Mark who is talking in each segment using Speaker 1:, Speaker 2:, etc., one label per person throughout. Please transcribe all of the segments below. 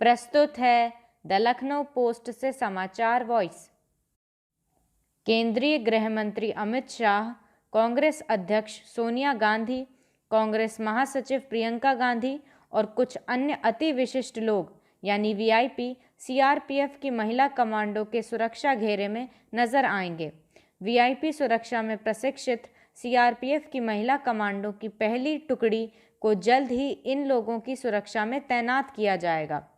Speaker 1: प्रस्तुत है the Lucknow post से समाचार वॉइस। केंद्रीय गृह मंत्री अमित शाह, कांग्रेस अध्यक्ष सोनिया गांधी, कांग्रेस महासचिव प्रियंका गांधी और कुछ अन्य अति विशिष्ट लोग यानी वीआईपी सीआरपीएफ की महिला कमांडो के सुरक्षा घेरे में नजर आएंगे। वीआईपी सुरक्षा में प्रशिक्षित सीआरपीएफ की महिला कमांडो की पहली टुकड़ी को जल्द ही इन लोगों की सुरक्षा में तैनात किया जाएगा।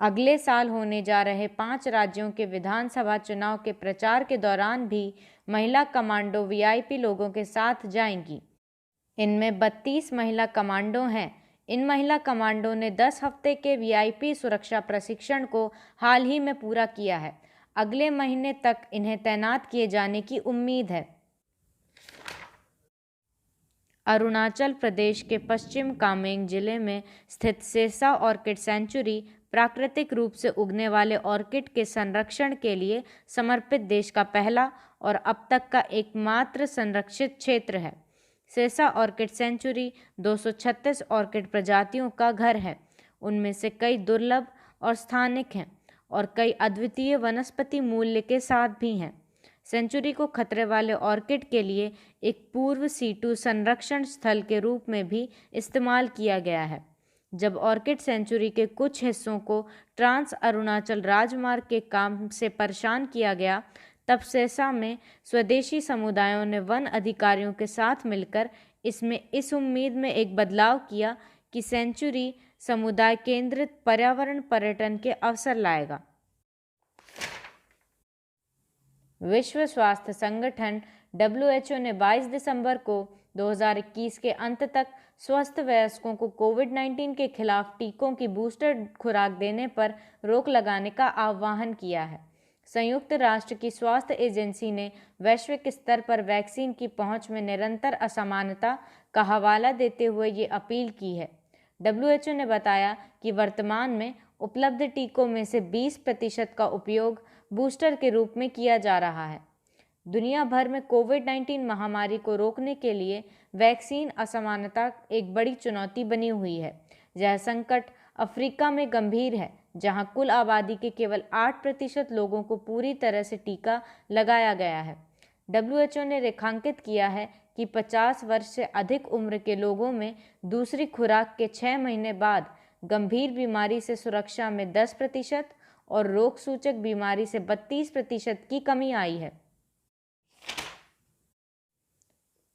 Speaker 1: अगले साल होने जा रहे 5 राज्यों के विधानसभा चुनाव के प्रचार के दौरान भी महिला कमांडो वीआईपी लोगों के साथ जाएंगी। इनमें 32 महिला कमांडो हैं। इन महिला कमांडो ने 10 हफ्ते के वीआईपी सुरक्षा प्रशिक्षण को हाल ही में पूरा किया है। अगले महीने तक इन्हें तैनात किए जाने की उम्मीद है। अरुणाचल प्रदेश के पश्चिम कामेंग जिले में स्थित सेसा ऑर्किड सेंचुरी प्राकृतिक रूप से उगने वाले ऑर्किड के संरक्षण के लिए समर्पित देश का पहला और अब तक का एकमात्र संरक्षित क्षेत्र है। सेसा ऑर्किड सेंचुरी 236 ऑर्किड प्रजातियों का घर है। उनमें से कई दुर्लभ और स्थानिक हैं और कई अद्वितीय वनस्पति मूल्य के साथ भी हैं। सेंचुरी को खतरे वाले ऑर्किड के लिए एक पूर्व सीटू संरक्षण स्थल के रूप में भी इस्तेमाल किया गया है। जब ऑर्किड सेंचुरी के कुछ हिस्सों को ट्रांस अरुणाचल राजमार्ग के काम से परेशान किया गया, तब सेसा में स्वदेशी समुदायों ने वन अधिकारियों के साथ मिलकर इसमें इस उम्मीद में एक बदलाव किया कि सेंचुरी समुदाय केंद्रित पर्यावरण पर्यटन के अवसर लाएगा। विश्व स्वास्थ्य संगठन WHO ने 22 दिसंबर को 2021 के अंत तक स्वस्थ वयस्कों को कोविड-19 के खिलाफ टीकों की बूस्टर खुराक देने पर रोक लगाने का आह्वान किया है। संयुक्त राष्ट्र की स्वास्थ्य एजेंसी ने वैश्विक स्तर पर वैक्सीन की पहुंच में निरंतर असमानता का हवाला देते हुए ये अपील की है। WHO ने बताया कि वर्तमान में उपलब्ध टीकों में से 20% का उपयोग बूस्टर के रूप में किया जा रहा है। दुनिया भर में कोविड-19 महामारी को रोकने के लिए वैक्सीन असमानता एक बड़ी चुनौती बनी हुई है। यह संकट अफ्रीका में गंभीर है, जहां कुल आबादी के केवल 8% लोगों को पूरी तरह से टीका लगाया गया है। WHO ने रेखांकित किया है कि 50 वर्ष से अधिक उम्र के लोगों में दूसरी खुराक के 6 महीने बाद गंभीर बीमारी से सुरक्षा में 10% और रोग सूचक बीमारी से 32% की कमी आई है।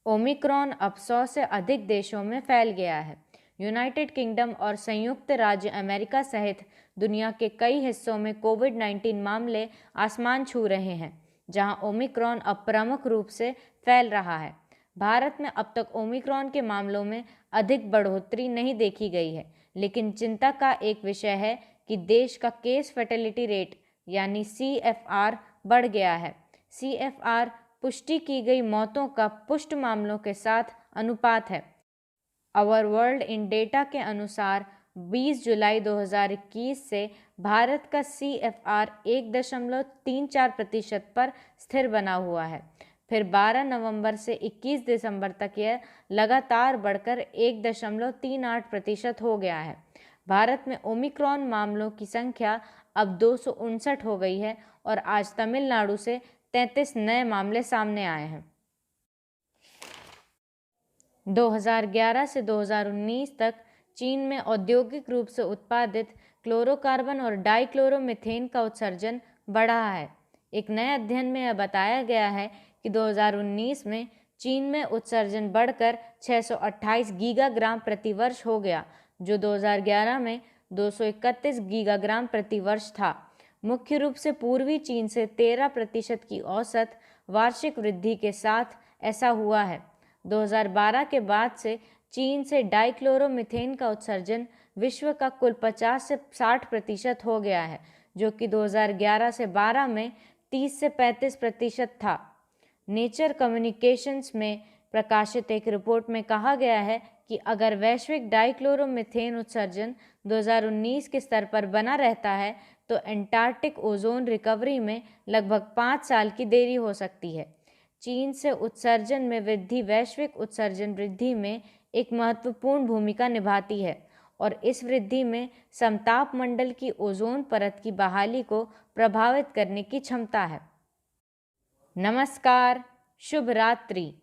Speaker 1: ओमिक्रॉन अब 100 से अधिक देशों में फैल गया है। यूनाइटेड किंगडम और संयुक्त राज्य अमेरिका सहित दुनिया के कई हिस्सों में कोविड-19 मामले आसमान छू रहे हैं, जहां ओमिक्रॉन अब प्रमुख रूप से फैल रहा है। भारत में अब तक ओमिक्रॉन के मामलों में अधिक बढ़ोतरी नहीं देखी गई है, लेकिन चिंता का एक विषय है कि देश का केस फर्टिलिटी रेट यानी CFR बढ़ गया है। CFR पुष्टि की गई मौतों का पुष्ट मामलों के साथ अनुपात है। आवर वर्ल्ड इन डेटा के अनुसार 20 जुलाई 2021 से भारत का CFR 1.34% पर स्थिर बना हुआ है। फिर 12 नवंबर से 21 दिसंबर तक यह लगातार बढ़कर 1.38% हो गया है। भारत में ओमिक्रॉन मामलों की संख्या अब 259 हो गई है और आज तमिलनाडु से 33 नए मामले सामने आए हैं। 2011 से 2019 तक चीन में औद्योगिक रूप से उत्पादित क्लोरोकार्बन और डाइक्लोरोमीथेन का उत्सर्जन बढ़ा है। एक नए अध्ययन में यह बताया गया है कि 2019 में चीन में उत्सर्जन बढ़कर 628 गीगाग्राम प्रति वर्ष हो गया, जो 2011 में 231 गीगाग्राम प्रति वर्ष था। मुख्य रूप से पूर्वी चीन से 13% की औसत वार्षिक वृद्धि के साथ ऐसा हुआ है। 2012 के बाद से चीन से डाइक्लोरोमीथेन का उत्सर्जन विश्व का कुल 50 से 60% हो गया है, जो कि 2011 से 12 में 30 से 35% था। नेचर कम्युनिकेशंस में प्रकाशित एक रिपोर्ट में कहा गया है कि अगर वैश्विक डाइक्लोरोमीथेन उत्सर्जन 2019 के स्तर पर बना रहता है तो एंटार्कटिक ओजोन रिकवरी में लगभग 5 साल की देरी हो सकती है। चीन से उत्सर्जन में वृद्धि वैश्विक उत्सर्जन वृद्धि में एक महत्वपूर्ण भूमिका निभाती है और इस वृद्धि में समताप मंडल की ओजोन परत की बहाली को प्रभावित करने की क्षमता है। नमस्कार, शुभ रात्रि।